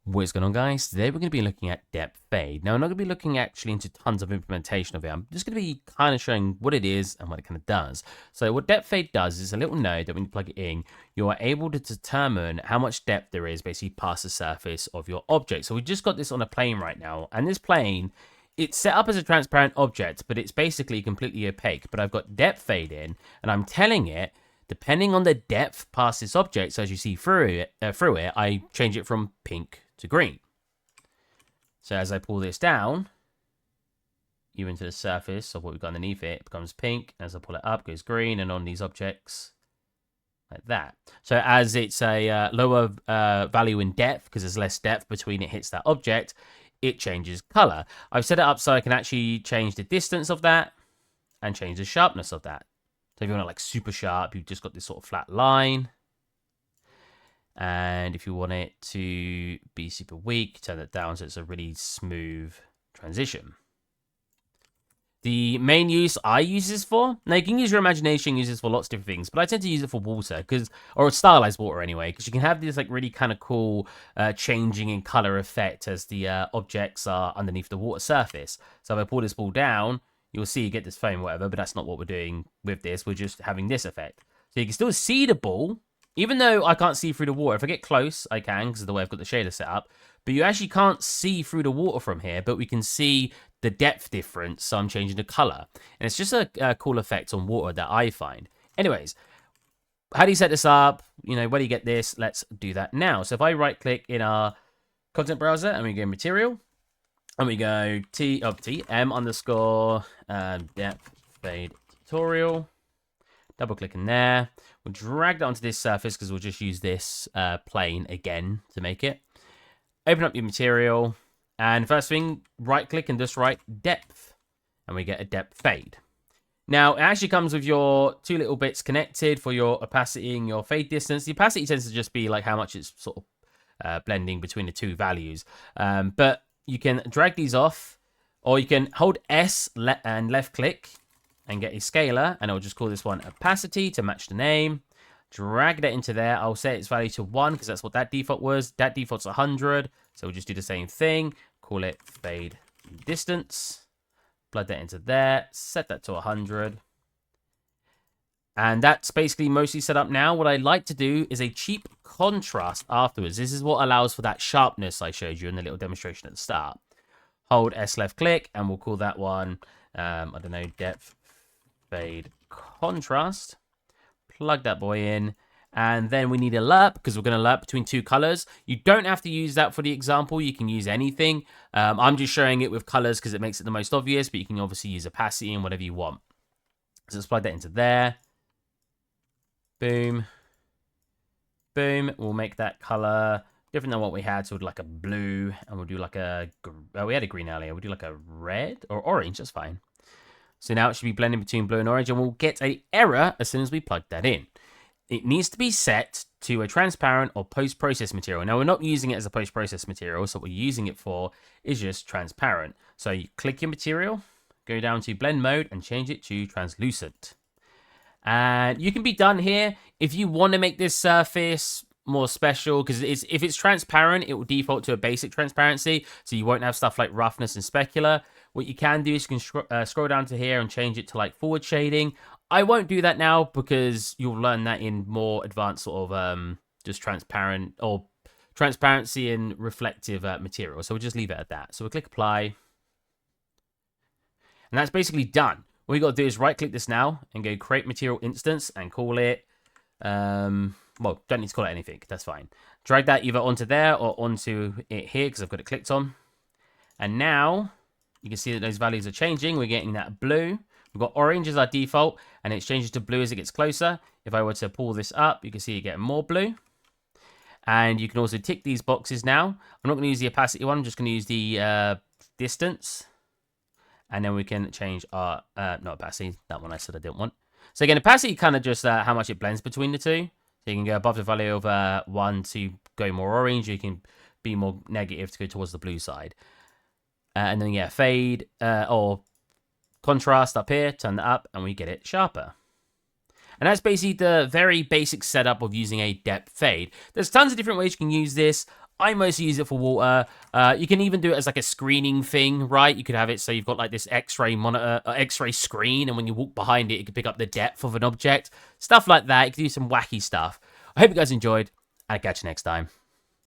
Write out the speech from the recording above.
What's going on, guys? Today we're going to be looking at DepthFade. Now, I'm not going to be looking actually into tons of implementation of it. I'm just going to be kind of showing what it is and what it kind of does. So what DepthFade does is a little node that when you plug it in, you are able to determine how much depth there is basically past the surface of your object. So we just got this on a plane right now, and this plane, it's set up as a transparent object, but it's basically completely opaque. But I've got DepthFade in, and I'm telling it, depending on the depth past this object, so as you see through it, I change it from pink to green. So as I pull this down, even to the surface of what we've got underneath it, it becomes pink. As I pull it up, it goes green, and on these objects, like that. So as it's a lower value in depth, because there's less depth between it hits that object, it changes color. I've set it up so I can actually change the distance of that and change the sharpness of that. So if you want it like super sharp, you've just got this sort of flat line. And if you want it to be super weak, turn it down so it's a really smooth transition. The main use I use this for, now you can use your imagination, use this for lots of different things, but I tend to use it for water, or stylized water anyway, because you can have this like really kind of cool changing in color effect as the objects are underneath the water surface. So if I pull this ball down, you'll see you get this foam, whatever, but that's not what we're doing with this. We're just having this effect. So you can still see the ball, even though I can't see through the water. If I get close, I can, because of the way I've got the shader set up. But you actually can't see through the water from here, but we can see the depth difference, so I'm changing the color. And it's just a cool effect on water that I find. Anyways, how do you set this up? You know, where do you get this? Let's do that now. So if I right-click in our content browser, and we go material, and we go TM underscore DepthFade tutorial. Double click in there. We'll drag that onto this surface because we'll just use this plane again to make it. Open up your material. And first thing, right click and just write depth. And we get a depth fade. Now, it actually comes with your two little bits connected for your opacity and your fade distance. The opacity tends to just be like how much it's sort of blending between the two values. But you can drag these off, or you can hold S and left click and get a scalar, and I'll just call this one opacity to match the name. Drag that into there. I'll set its value to 1 because that's what that default was. That default's 100, so we'll just do the same thing. Call it fade distance. Plug that into there. Set that to 100. And that's basically mostly set up now. What I like to do is a cheap contrast afterwards. This is what allows for that sharpness I showed you in the little demonstration at the start. Hold S left click, and we'll call that one, I don't know, depth fade contrast. Plug that boy in, and then we need a lerp because we're going to lerp between two colors. You don't have to use that for the example. You can use anything. I'm just showing it with colors because it makes it the most obvious, but you can obviously use opacity and whatever you want. So let's plug that into there. Boom. Boom. We'll make that color different than what we had. So we'll do like a blue, and we'll do like a, we had a green earlier. We'll do like a red or orange. That's fine. So now it should be blending between blue and orange, and we'll get an error as soon as we plug that in. It needs to be set to a transparent or post-process material. Now, we're not using it as a post-process material, so what we're using it for is just transparent. So you click your material, go down to blend mode, and change it to translucent. And you can be done here. If you want to make this surface more special, because if it's transparent, it will default to a basic transparency, so you won't have stuff like roughness and specular. What you can do is you can scroll down to here and change it to like forward shading. I won't do that now because you'll learn that in more advanced sort of just transparent or transparency and reflective material. So we'll just leave it at that. So we'll click apply. And that's basically done. What we got to do is right click this now and go create material instance and call it, well, don't need to call it anything. That's fine. Drag that either onto there or onto it here because I've got it clicked on. And now you can see that those values are changing. We're getting that blue. We've got orange as our default, and it changes to blue as it gets closer. If I were to pull this up, you can see you get more blue. And you can also tick these boxes now. I'm not going to use the opacity one. I'm just going to use the distance. And then we can change our, not opacity, that one I said I didn't want. So again, opacity kind of just how much it blends between the two. So you can go above the value of 1 to go more orange. You can be more negative to go towards the blue side. And then, yeah, fade or contrast up here, turn that up, and we get it sharper. And that's basically the very basic setup of using a depth fade. There's tons of different ways you can use this. I mostly use it for water. You can even do it as like a screening thing, right? You could have it so you've got like this X-ray monitor, X-ray screen, and when you walk behind it, you can pick up the depth of an object. Stuff like that. You can do some wacky stuff. I hope you guys enjoyed, and I'll catch you next time.